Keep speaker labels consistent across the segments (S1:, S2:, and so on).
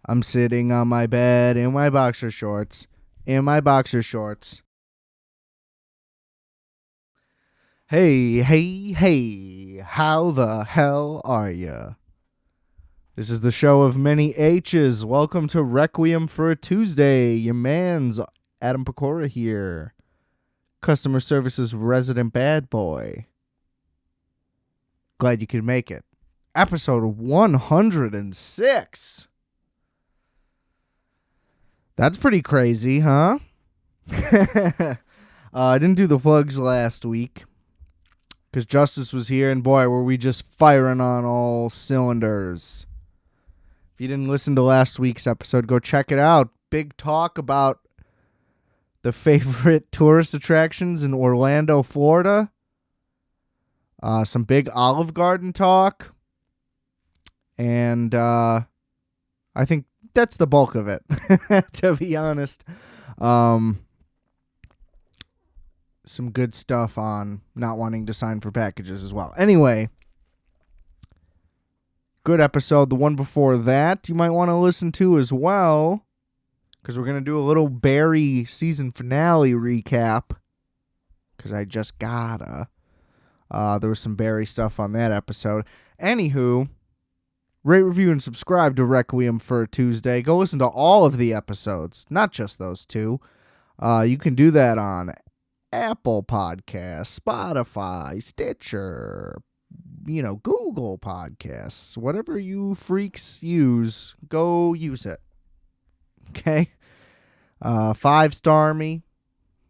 S1: I'm sitting on my bed in my boxer shorts. Hey, hey, hey, how the hell are ya? This is the show of many H's. Welcome to Requiem for a Tuesday. Your man's Adam Pecora here. Customer Services resident bad boy. Glad you could make it. Episode 106. That's pretty crazy, huh? I didn't do the plugs last week because Justice was here, and boy, were we just firing on all cylinders. If you didn't listen to last week's episode, go check it out. Big talk about the favorite tourist attractions in Orlando, Florida. Some big Olive Garden talk. And I think that's the bulk of it, to be honest. Some good stuff on not wanting to sign for packages as well. Anyway, good episode. The one before that you might want to listen to as well, because we're going to do a little Barry season finale recap, because I just gotta. There was some Barry stuff on that episode. Anywho, rate, review, and subscribe to Requiem for a Tuesday. Go listen to all of the episodes, not just those two. You can do that on Apple Podcasts, Spotify, Stitcher, Google Podcasts. Whatever you freaks use, go use it. Okay? 5-star me.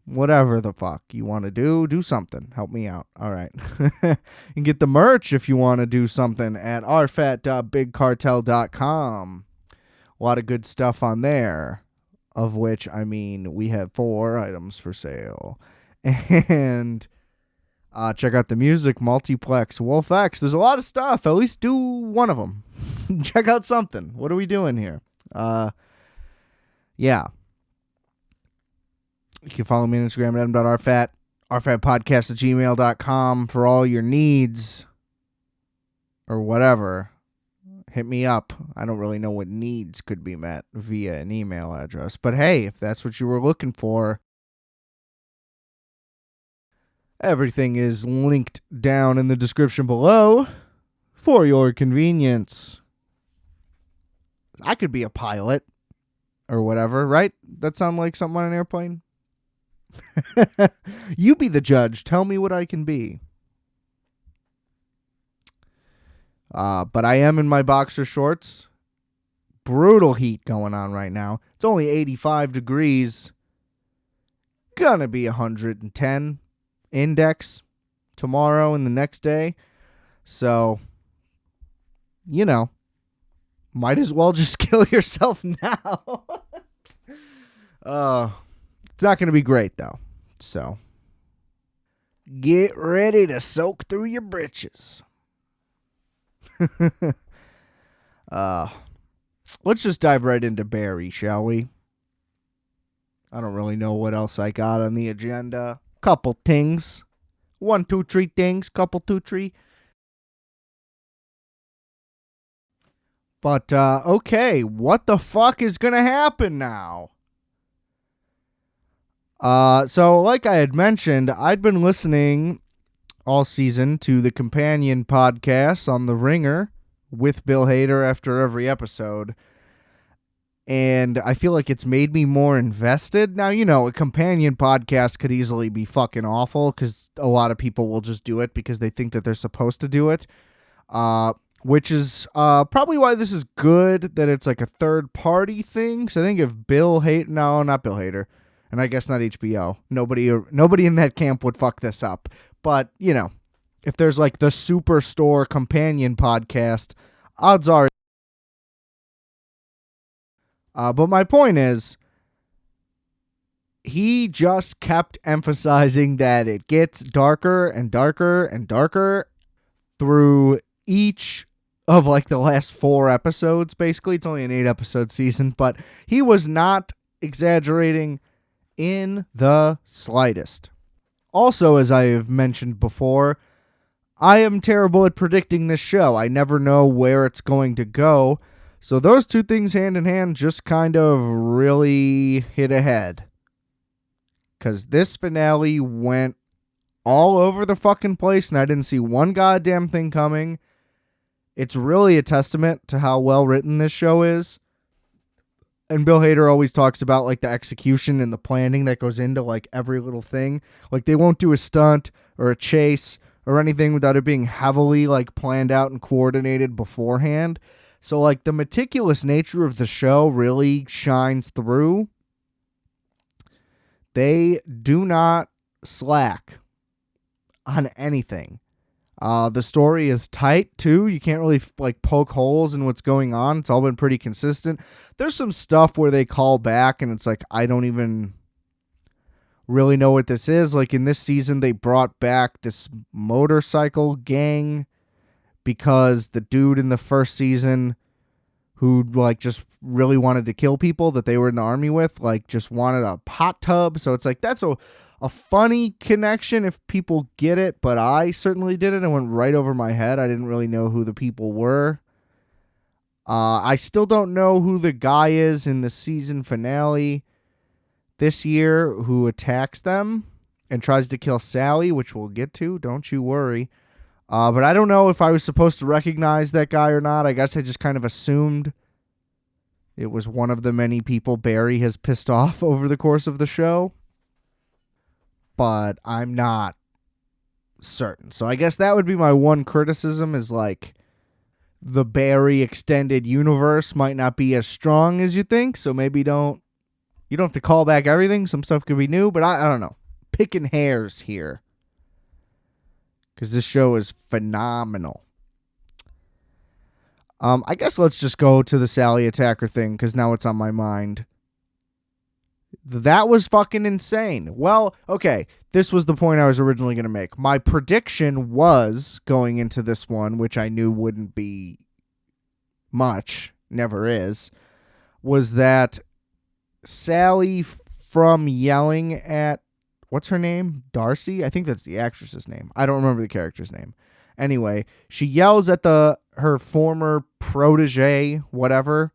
S1: Whatever the fuck you want to do something. Help me out. All right. You can get the merch if you want to do something at rfat.bigcartel.com. A lot of good stuff on there, of which, we have 4 items for sale. And check out the music, Multiplex, Wolf X. There's a lot of stuff. At least do one of them. Check out something. What are we doing here? Yeah. You can follow me on Instagram at adam.rfat, rfatpodcast@gmail.com for all your needs or whatever. Hit me up. I don't really know what needs could be met via an email address. But hey, if that's what you were looking for, everything is linked down in the description below for your convenience. I could be a pilot or whatever, right? That sound like something on an airplane? You be the judge. Tell me what I can be. But I am in my boxer shorts. Brutal heat going on right now. It's only 85 degrees. Gonna be 110 index tomorrow and the next day. So, might as well just kill yourself now. It's not going to be great, though. So, get ready to soak through your britches. Let's just dive right into Barry, shall we? I don't really know what else I got on the agenda. Couple things. 1, 2, 3 things. Couple, 2, 3. But, okay, what the fuck is going to happen now? So like I had mentioned, I'd been listening all season to the companion podcasts on The Ringer with Bill Hader after every episode. And I feel like it's made me more invested. Now, a companion podcast could easily be fucking awful because a lot of people will just do it because they think that they're supposed to do it. Which is probably why this is good that it's like a third-party thing. So I think if Bill Hader... No, not Bill Hader. And I guess not HBO. Nobody in that camp would fuck this up. But, if there's like the Superstore companion podcast, odds are... But my point is, he just kept emphasizing that it gets darker and darker and darker through each of like the last 4 episodes, basically. It's only an 8-episode season, but he was not exaggerating in the slightest. Also, as I have mentioned before, I am terrible at predicting this show. I never know where it's going to go. So those two things hand in hand just kind of really hit ahead. Because this finale went all over the fucking place and I didn't see one goddamn thing coming. It's really a testament to how well written this show is. And Bill Hader always talks about like the execution and the planning that goes into like every little thing. Like they won't do a stunt or a chase or anything without it being heavily like planned out and coordinated beforehand. So like the meticulous nature of the show really shines through. They do not slack on anything. The story is tight too. You can't really like poke holes in what's going on. It's all been pretty consistent. There's some stuff where they call back and it's like, I don't even really know what this is. Like in this season, they brought back this motorcycle gang because the dude in the first season who like just really wanted to kill people that they were in the army with, like just wanted a hot tub. So it's like, that's a funny connection if people get it, but I certainly didn't. It went right over my head. I didn't really know who the people were. I still don't know who the guy is in the season finale this year who attacks them and tries to kill Sally, which we'll get to. Don't you worry. But I don't know if I was supposed to recognize that guy or not. I guess I just kind of assumed it was one of the many people Barry has pissed off over the course of the show. But I'm not certain. So I guess that would be my one criticism is like the Barry extended universe might not be as strong as you think. So maybe you don't have to call back everything. Some stuff could be new, but I don't know. Picking hairs here. Because this show is phenomenal. I guess let's just go to the Sally attacker thing because now it's on my mind. That was fucking insane. Well, okay, this was the point I was originally going to make. My prediction was going into this one, which I knew wouldn't be much, never is, was that Sally from yelling at, what's her name? Darcy? I think that's the actress's name. I don't remember the character's name. Anyway, she yells at her former protege, whatever,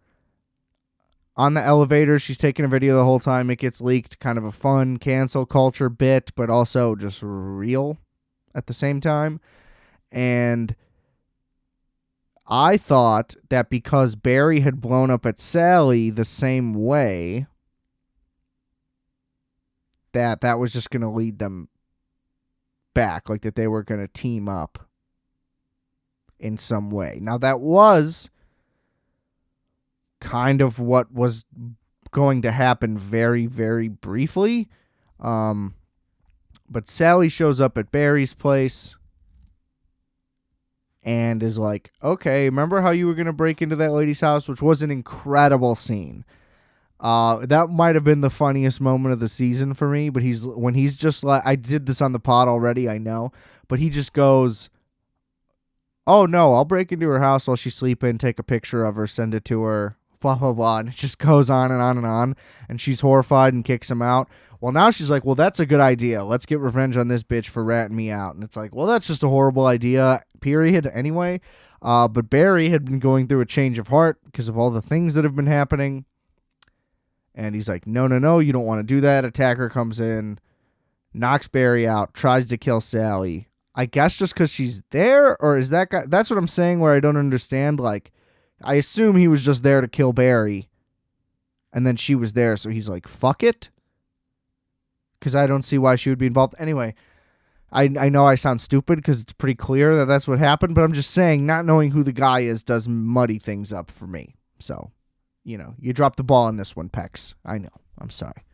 S1: on the elevator. She's taking a video the whole time. It gets leaked. Kind of a fun cancel culture bit, but also just real at the same time. And I thought that because Barry had blown up at Sally the same way, that was just going to lead them back, like that they were going to team up in some way. Now, that was kind of what was going to happen very, very briefly. But Sally shows up at Barry's place and is like, okay, remember how you were going to break into that lady's house, which was an incredible scene. That might have been the funniest moment of the season for me, but when he's just like, I did this on the pod already, I know, but he just goes, oh no, I'll break into her house while she's sleeping, take a picture of her, send it to her, blah, blah, blah. And it just goes on and on and on. And she's horrified and kicks him out. Well, now she's like, well, that's a good idea. Let's get revenge on this bitch for ratting me out. And it's like, well, that's just a horrible idea, period, anyway. But Barry had been going through a change of heart because of all the things that have been happening. And he's like, no, you don't want to do that. Attacker comes in, knocks Barry out, tries to kill Sally. I guess just because she's there, or is that guy? That's what I'm saying where I don't understand. Like, I assume he was just there to kill Barry, and then she was there, so he's like, fuck it. Because I don't see why she would be involved. Anyway, I know I sound stupid because it's pretty clear that that's what happened, but I'm just saying not knowing who the guy is does muddy things up for me. So, you dropped the ball on this one, Pex. I know. I'm sorry.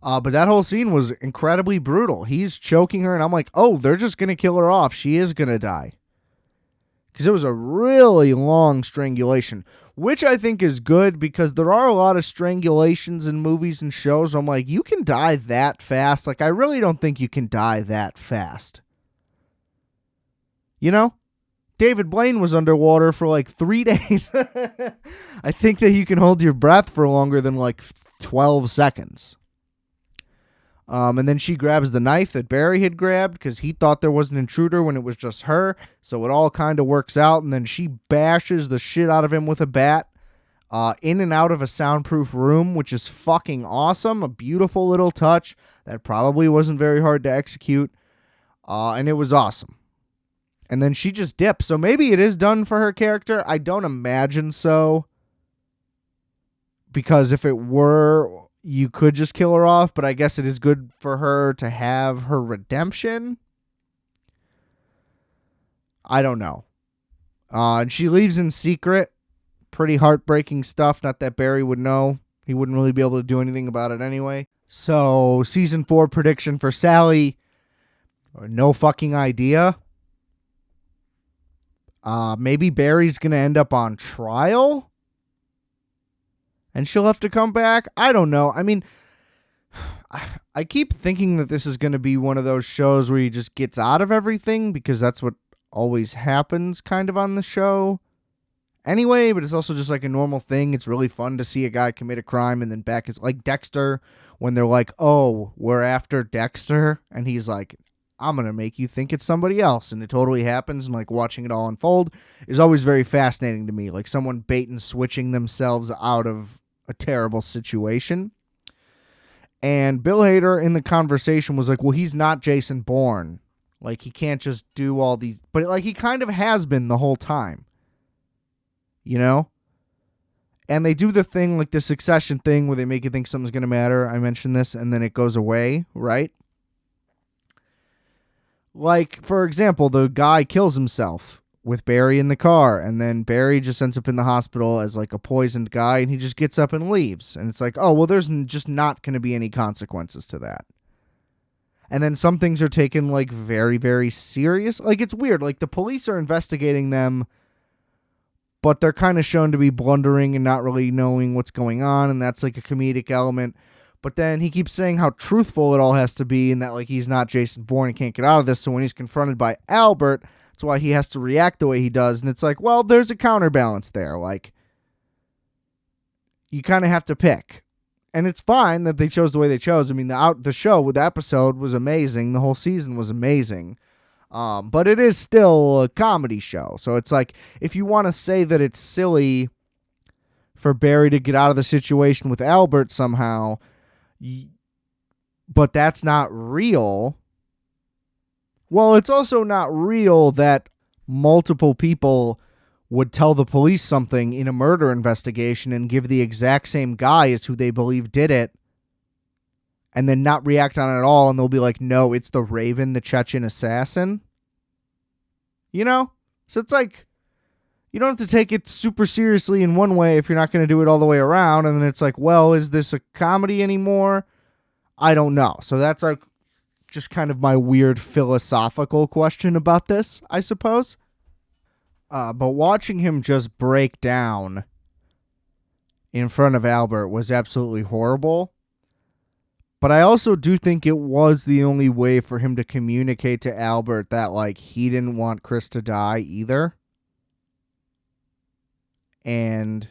S1: But that whole scene was incredibly brutal. He's choking her, and I'm like, oh, they're just going to kill her off. She is going to die. Because it was a really long strangulation, which I think is good because there are a lot of strangulations in movies and shows. I'm like, you can die that fast. Like, I really don't think you can die that fast. David Blaine was underwater for like 3 days. I think that you can hold your breath for longer than like 12 seconds. And then she grabs the knife that Barry had grabbed because he thought there was an intruder when it was just her. So it all kind of works out. And then she bashes the shit out of him with a bat in and out of a soundproof room, which is fucking awesome. A beautiful little touch that probably wasn't very hard to execute. And it was awesome. And then she just dips. So maybe it is done for her character. I don't imagine so. Because if it were, you could just kill her off, but I guess it is good for her to have her redemption. I don't know. And she leaves in secret. Pretty heartbreaking stuff. Not that Barry would know. He wouldn't really be able to do anything about it anyway. So, season 4 prediction for Sally. No fucking idea. Maybe Barry's going to end up on trial? And she'll have to come back? I don't know. I mean, I keep thinking that this is going to be one of those shows where he just gets out of everything because that's what always happens kind of on the show. Anyway, but it's also just like a normal thing. It's really fun to see a guy commit a crime and then back. It's like Dexter when they're like, oh, we're after Dexter. And he's like, I'm going to make you think it's somebody else. And it totally happens. And like watching it all unfold is always very fascinating to me. Like someone bait and switching themselves out of a terrible situation. And Bill Hader in the conversation was like, well, he's not Jason Bourne. Like he can't just do all these, but like he kind of has been the whole time. You know? And they do the thing like the Succession thing where they make you think something's going to matter. I mentioned this and then it goes away, right? Like, for example, the guy kills himself with Barry in the car, and then Barry just ends up in the hospital as like a poisoned guy, and he just gets up and leaves. And it's like, oh, well, there's just not going to be any consequences to that. And then some things are taken like very, very serious. Like, it's weird. Like, the police are investigating them, but they're kind of shown to be blundering and not really knowing what's going on, and that's like a comedic element. But then he keeps saying how truthful it all has to be and that like he's not Jason Bourne and can't get out of this. So when he's confronted by Albert, that's why he has to react the way he does. And it's like, well, there's a counterbalance there. Like, you kind of have to pick. And it's fine that they chose the way they chose. I mean, the show with the episode was amazing. The whole season was amazing. But it is still a comedy show. So it's like, if you want to say that it's silly for Barry to get out of the situation with Albert somehow, but that's not real. Well, it's also not real that multiple people would tell the police something in a murder investigation and give the exact same guy as who they believe did it and then not react on it at all. And they'll be like, no, it's the Raven, the Chechen assassin. You know? So it's like, you don't have to take it super seriously in one way if you're not going to do it all the way around. And then it's like, well, is this a comedy anymore? I don't know. So that's like just kind of my weird philosophical question about this, I suppose. But watching him just break down in front of Albert was absolutely horrible. But I also do think it was the only way for him to communicate to Albert that, like, he didn't want Chris to die either. And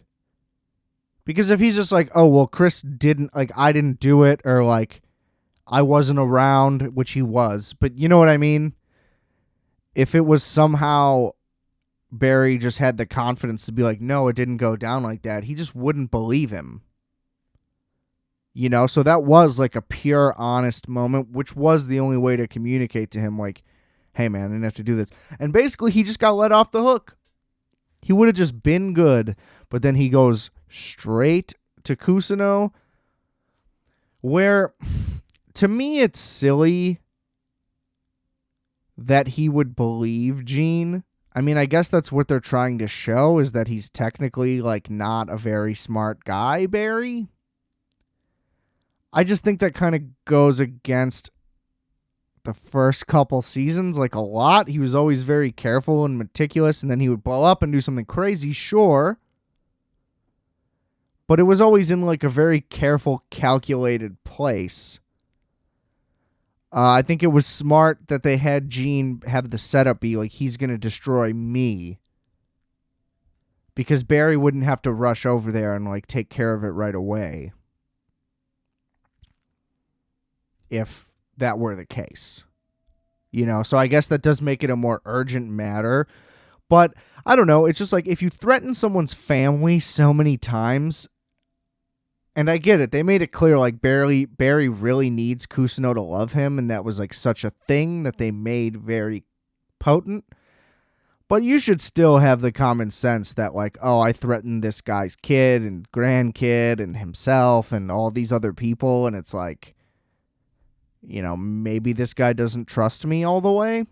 S1: because if he's just like, oh, well, Chris didn't, like, I didn't do it, or like, I wasn't around, which he was, but you know what I mean? If it was somehow Barry just had the confidence to be like, no, it didn't go down like that, he just wouldn't believe him. You know, so that was like a pure, honest moment, which was the only way to communicate to him, like, hey, man, I didn't have to do this. And basically, he just got let off the hook. He would have just been good, but then he goes straight to Cousineau, where, to me, it's silly that he would believe Gene. I mean, I guess that's what they're trying to show, is that he's technically, like, not a very smart guy, Barry. I just think that kind of goes against the first couple seasons, like, a lot. He was always very careful and meticulous, and then he would blow up and do something crazy, sure. But it was always in, like, a very careful, calculated place. I think it was smart that they had Gene have the setup be like, he's going to destroy me. Because Barry wouldn't have to rush over there and, like, take care of it right away. if that were the case. So I guess that does make it a more urgent matter. But I don't know. It's just like if you threaten someone's family so many times, and I get it. They made it clear like Barry really needs Kusuno to love him, and that was like such a thing that they made very potent. But you should still have the common sense that like, oh, I threatened this guy's kid and grandkid and himself and all these other people, and it's like, maybe this guy doesn't trust me all the way.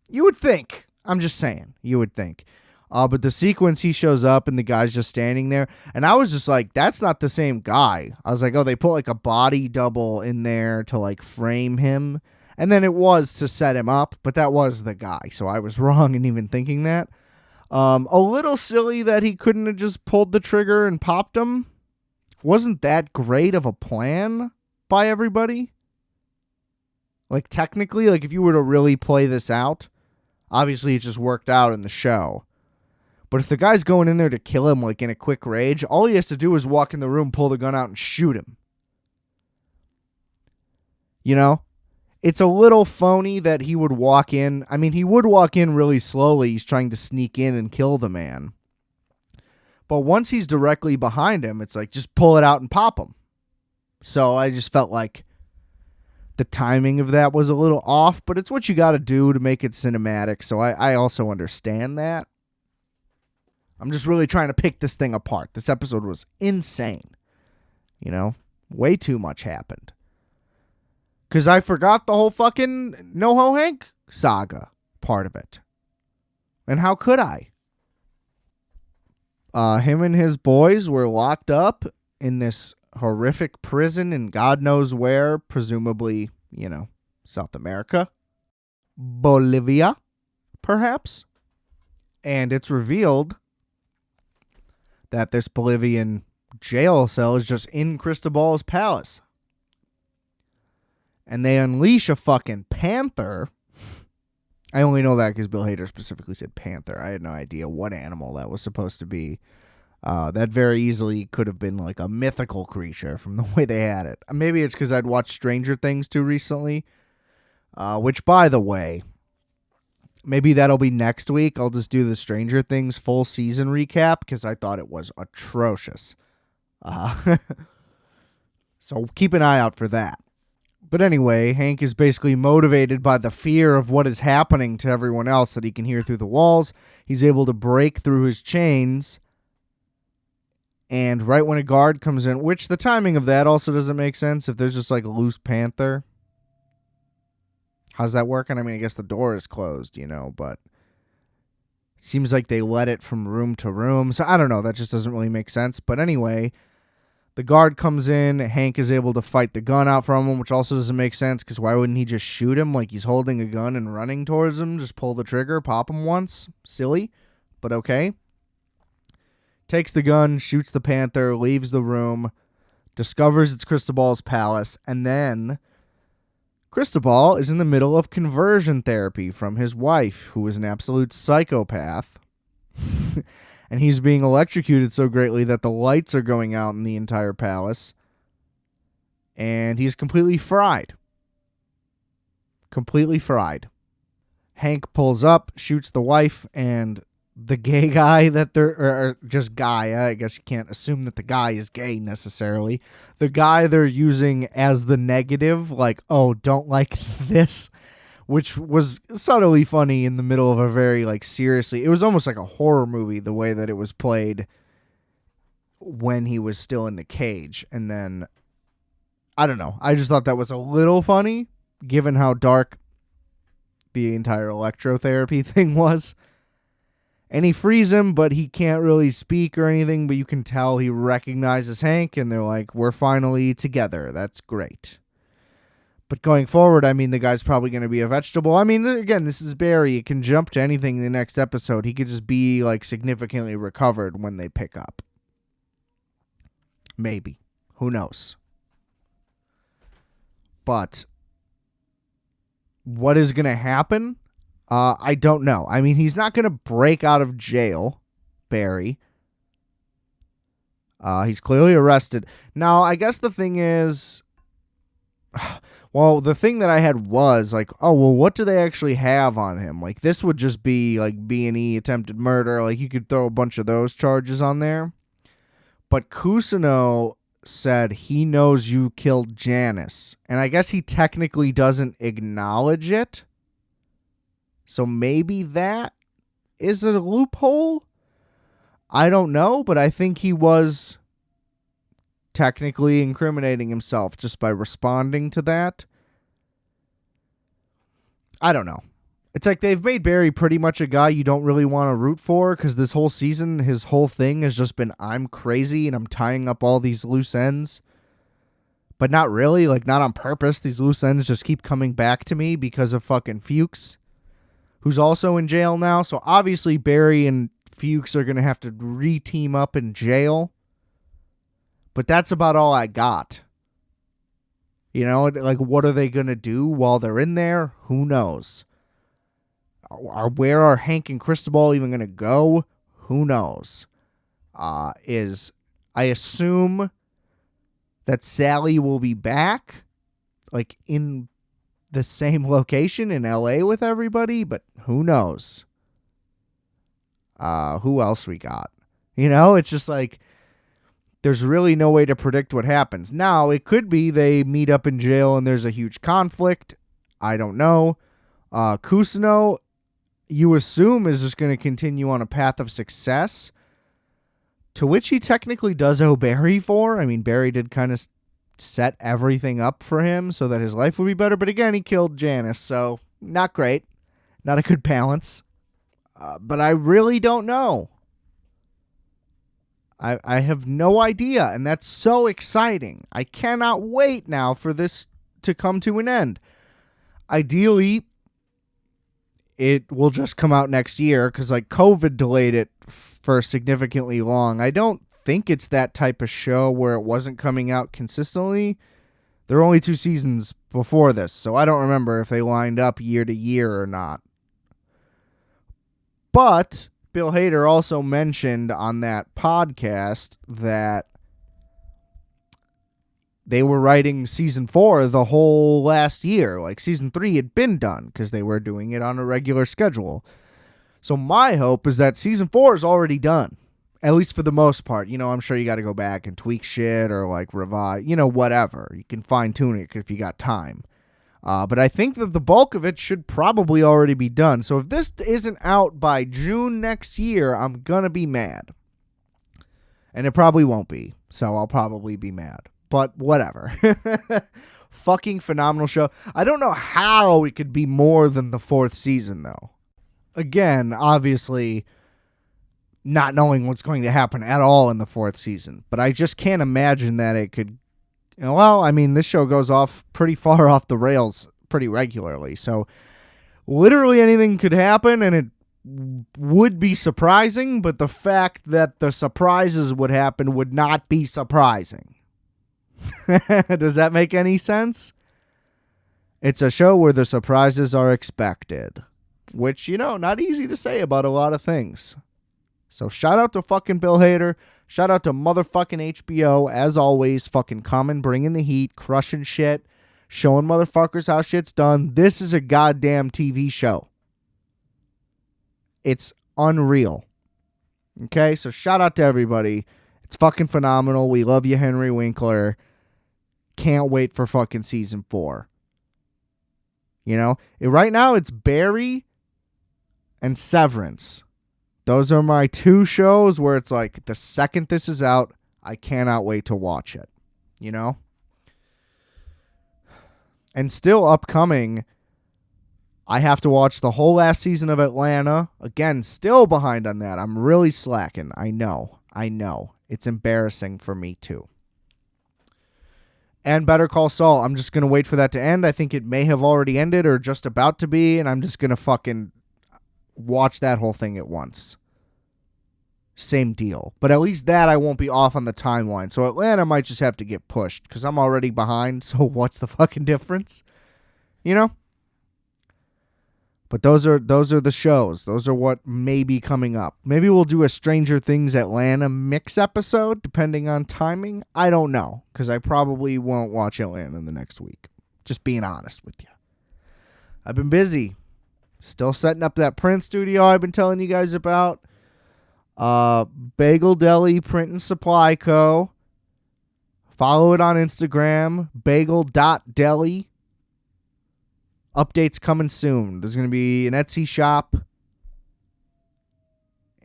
S1: You would think. I'm just saying. You would think. But the sequence he shows up and the guy's just standing there. And I was just like, that's not the same guy. I was like, oh, they put like a body double in there to like frame him. And then it was to set him up, but that was the guy. So I was wrong in even thinking that. A little silly that he couldn't have just pulled the trigger and popped him. Wasn't that great of a plan by everybody? Like technically, like if you were to really play this out, obviously it just worked out in the show. But if the guy's going in there to kill him like in a quick rage, all he has to do is walk in the room, pull the gun out, and shoot him. It's a little phony that he would walk in. I mean, he would walk in really slowly. He's trying to sneak in and kill the man. But once he's directly behind him, it's like, just pull it out and pop him. So I just felt like the timing of that was a little off, but it's what you got to do to make it cinematic. So I also understand that. I'm just really trying to pick this thing apart. This episode was insane. Way too much happened. Because I forgot the whole fucking NoHo Hank saga part of it. And how could I? Him and his boys were locked up in this horrific prison in God knows where, presumably, South America. Bolivia, perhaps. And it's revealed that this Bolivian jail cell is just in Cristobal's palace. And they unleash a fucking panther. I only know that because Bill Hader specifically said panther. I had no idea what animal that was supposed to be. That very easily could have been like a mythical creature from the way they had it. Maybe it's because I'd watched Stranger Things too recently. Which, by the way, maybe that'll be next week. I'll just do the Stranger Things full season recap because I thought it was atrocious. So keep an eye out for that. But anyway, Hank is basically motivated by the fear of what is happening to everyone else that he can hear through the walls. He's able to break through his chains. And right when a guard comes in, which the timing of that also doesn't make sense if there's just like a loose panther. How's that working? I mean, I guess the door is closed, but it seems like they let it from room to room. So I don't know. That just doesn't really make sense. But anyway, the guard comes in. Hank is able to fight the gun out from him, which also doesn't make sense because why wouldn't he just shoot him like he's holding a gun and running towards him? Just pull the trigger, pop him once. Silly, but okay. Takes the gun, shoots the panther, leaves the room, discovers it's Cristobal's palace, and then Cristobal is in the middle of conversion therapy from his wife, who is an absolute psychopath. And he's being electrocuted so greatly that the lights are going out in the entire palace. And he's completely fried. Completely fried. Hank pulls up, shoots the wife, and the gay guy that they're, or just guy, I guess you can't assume that the guy is gay necessarily. The guy they're using as the negative, like, oh, don't like this, which was subtly funny in the middle of a very, like, seriously, it was almost like a horror movie, the way that it was played when he was still in the cage. And then, I don't know, I just thought that was a little funny, given how dark the entire electrotherapy thing was. And he frees him, but he can't really speak or anything, but you can tell he recognizes Hank, and they're like, we're finally together. That's great. But going forward, I mean, the guy's probably going to be a vegetable. I mean, again, this is Barry. It can jump to anything in the next episode. He could just be, like, significantly recovered when they pick up. Maybe. Who knows? But what is going to happen? I don't know. I mean, he's not going to break out of jail, Barry. He's clearly arrested. Now, I guess the thing is, Well, the thing that I had was like, oh, well, what do they actually have on him? Like, this would just be like B&E, attempted murder. Like, you could throw a bunch of those charges on there. But Kusino said he knows you killed Janice. And I guess he technically doesn't acknowledge it. So maybe that is a loophole? I don't know, but I think he was technically incriminating himself just by responding to that. I don't know. It's like they've made Barry pretty much a guy you don't really want to root for, because this whole season, his whole thing has just been, I'm crazy and I'm tying up all these loose ends. But not really, like not on purpose. These loose ends just keep coming back to me because of fucking Fuchs, who's also in jail now. So obviously Barry and Fuchs are going to have to re-team up in jail. But that's about all I got. You know, like, what are they going to do while they're in there? Who knows? Where are Hank and Cristobal even going to go? Who knows? I assume that Sally will be back, like, in the same location in LA with everybody, but who knows? Who else we got? You know, it's just like, there's really no way to predict what happens. Now, it could be they meet up in jail and there's a huge conflict. I don't know. Kusino, you assume, is just going to continue on a path of success, to which he technically does owe Barry for. I mean, Barry did kind of set everything up for him so that his life would be better. But again, he killed Janice, so not great. Not a good balance. But I really don't know. I have no idea, and that's so exciting. I cannot wait now for this to come to an end. Ideally, it will just come out next year, because like COVID delayed it for significantly long. I don't think it's that type of show where it wasn't coming out consistently. There were only 2 seasons before this, so I don't remember if they lined up year to year or not. But Bill Hader also mentioned on that podcast that they were writing season 4 the whole last year. Like, season 3 had been done because they were doing it on a regular schedule. So my hope is that season 4 is already done, at least for the most part. You know, I'm sure you got to go back and tweak shit or like revise, you know, whatever. You can fine tune it if you got time. But I think that the bulk of it should probably already be done. So if this isn't out by June next year, I'm going to be mad. And it probably won't be. So I'll probably be mad. But whatever. Fucking phenomenal show. I don't know how it could be more than the 4th season, though. Again, obviously, not knowing what's going to happen at all in the 4th season. But I just can't imagine that it could. Well, I mean, this show goes off pretty far off the rails pretty regularly. So literally anything could happen, and it would be surprising, but the fact that the surprises would happen would not be surprising. Does that make any sense? It's a show where the surprises are expected, which, you know, not easy to say about a lot of things. So shout out to fucking Bill Hader. Shout out to motherfucking HBO, as always, fucking coming, bringing the heat, crushing shit, showing motherfuckers how shit's done. This is a goddamn TV show. It's unreal. Okay, so shout out to everybody. It's fucking phenomenal. We love you, Henry Winkler. Can't wait for fucking season 4. You know, right now it's Barry and Severance. Those are my 2 shows where it's like, the second this is out, I cannot wait to watch it. You know? And still upcoming, I have to watch the whole last season of Atlanta. Again, still behind on that. I'm really slacking. I know. It's embarrassing for me too. And Better Call Saul. I'm just going to wait for that to end. I think it may have already ended or just about to be, and I'm just going to fucking watch that whole thing at once. Same deal. But at least that I won't be off on the timeline. So Atlanta might just have to get pushed because I'm already behind. So what's the fucking difference? You know? But those are the shows. Those are what may be coming up. Maybe we'll do a Stranger Things Atlanta mix episode depending on timing. I don't know because I probably won't watch Atlanta in the next week. Just being honest with you. I've been busy. Still setting up that print studio I've been telling you guys about. Bagel Deli Print and Supply Co. Follow it on Instagram, bagel.deli. Updates coming soon. There's going to be an Etsy shop.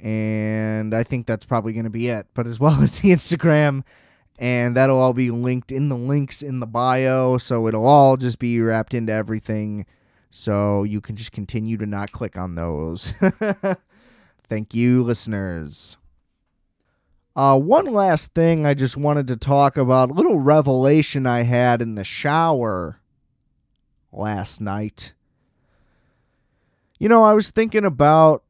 S1: And I think that's probably going to be it. But as well as the Instagram. And that'll all be linked in the links in the bio. So it'll all just be wrapped into everything. So you can just continue to not click on those. Thank you, listeners. One last thing I just wanted to talk about. A little revelation I had in the shower last night. You know, I was thinking about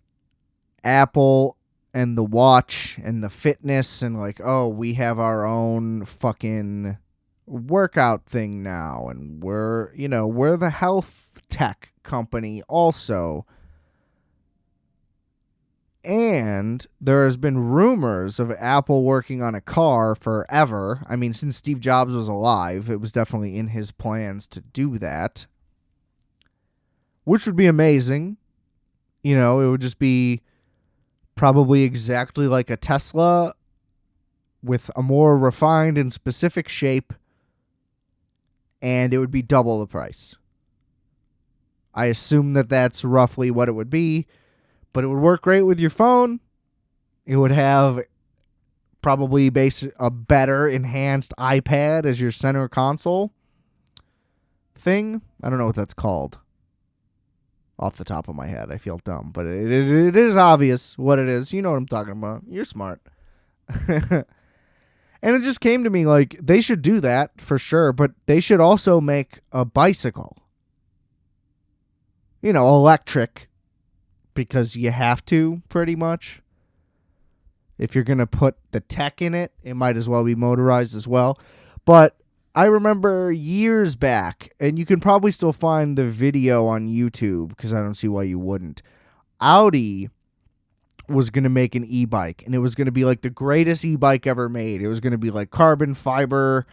S1: Apple and the watch and the fitness and like, oh, we have our own fucking workout thing now. And we're the health tech company also. And there has been rumors of Apple working on a car forever. I mean, since Steve Jobs was alive, it was definitely in his plans to do that. Which would be amazing. You know, it would just be probably exactly like a Tesla with a more refined and specific shape. And it would be double the price. I assume that that's roughly what it would be. But it would work great with your phone. It would have probably a better enhanced iPad as your center console thing. I don't know what that's called. Off the top of my head, I feel dumb. But it is obvious what it is. You know what I'm talking about. You're smart. And it just came to me like they should do that for sure. But they should also make a bicycle. You know, electric. Because you have to, pretty much. If you're going to put the tech in it, it might as well be motorized as well. But I remember years back, and you can probably still find the video on YouTube, because I don't see why you wouldn't. Audi was going to make an e-bike, and it was going to be like the greatest e-bike ever made. It was going to be like carbon fiber,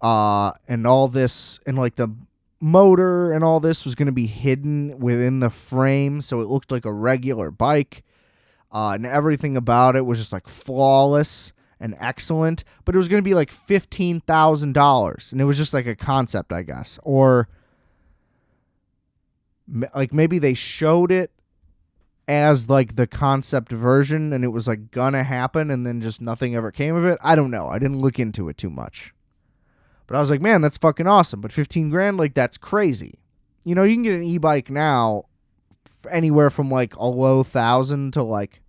S1: and all this, and like the motor and all this was going to be hidden within the frame, so it looked like a regular bike, and everything about it was just like flawless and excellent, but it was going to be like $15,000, and it was just like a concept, I guess, or like maybe they showed it as like the concept version, and it was like gonna happen, and then just nothing ever came of it. I don't know. I didn't look into it too much. But I was like, man, that's fucking awesome. But $15,000, like, that's crazy. You know, you can get an e-bike now anywhere from like a low $1,000 to like,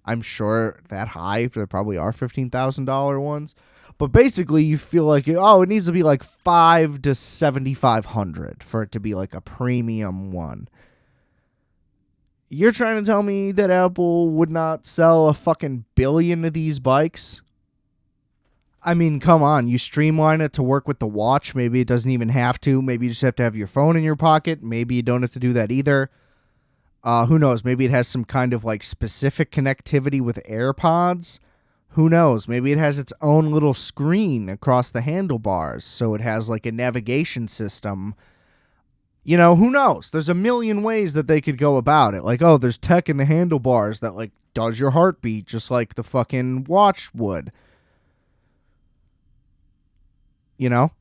S1: I'm sure that high. There probably are $15,000 ones. But basically, you feel like, it needs to be like $500 to $7,500 for it to be like a premium one. You're trying to tell me that Apple would not sell a fucking billion of these bikes? I mean, come on. You streamline it to work with the watch. Maybe it doesn't even have to. Maybe you just have to have your phone in your pocket. Maybe you don't have to do that either. Who knows? Maybe it has some kind of like specific connectivity with AirPods. Who knows? Maybe it has its own little screen across the handlebars. So it has like a navigation system. You know, who knows? There's a million ways that they could go about it. Like, oh, there's tech in the handlebars that like does your heartbeat just like the fucking watch would. You know?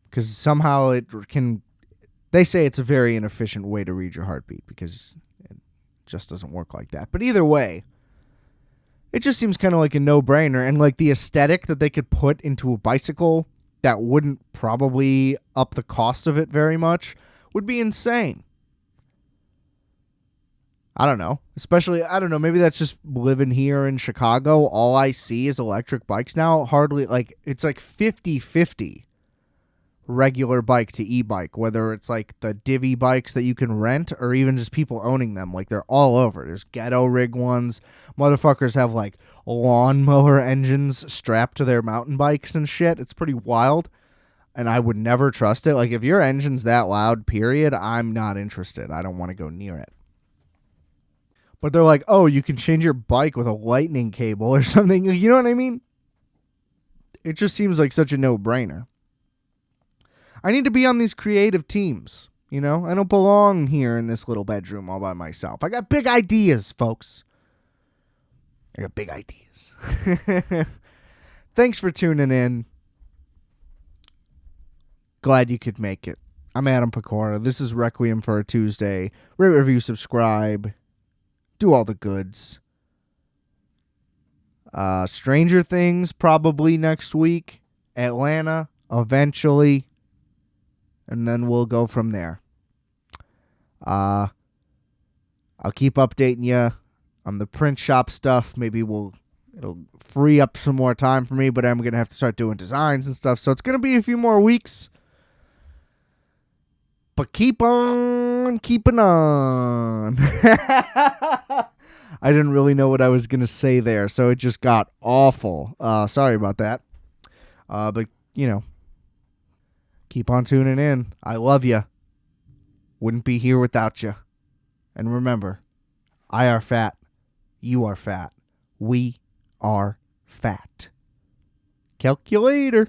S1: Because somehow it can... They say it's a very inefficient way to read your heartbeat because it just doesn't work like that. But either way, it just seems kind of like a no-brainer. And like the aesthetic that they could put into a bicycle that wouldn't probably up the cost of it very much would be insane. I don't know. Especially, I don't know, maybe that's just living here in Chicago. All I see is electric bikes now. Hardly, like, it's like 50-50 regular bike to e-bike. Whether it's like the divvy bikes that you can rent or even just people owning them. Like, they're all over. There's ghetto rig ones. Motherfuckers have, like, lawnmower engines strapped to their mountain bikes and shit. It's pretty wild. And I would never trust it. Like, if your engine's that loud, period, I'm not interested. I don't want to go near it. But they're like, oh, you can change your bike with a lightning cable or something. You know what I mean? It just seems like such a no-brainer. I need to be on these creative teams. You know, I don't belong here in this little bedroom all by myself. I got big ideas, folks. I got big ideas. Thanks for tuning in. Glad you could make it. I'm Adam Pecora. This is Requiem for a Tuesday. Rate, review, subscribe. Do all the goods. Stranger Things probably next week. Atlanta eventually. And then we'll go from there. I'll keep updating you on the print shop stuff. Maybe it'll free up some more time for me, but I'm going to have to start doing designs and stuff. So it's going to be a few more weeks. But keep on keeping on. I didn't really know what I was going to say there, so it just got awful. Sorry about that. But, keep on tuning in. I love you. Wouldn't be here without you. And remember, I are fat. You are fat. We are fat. Calculator.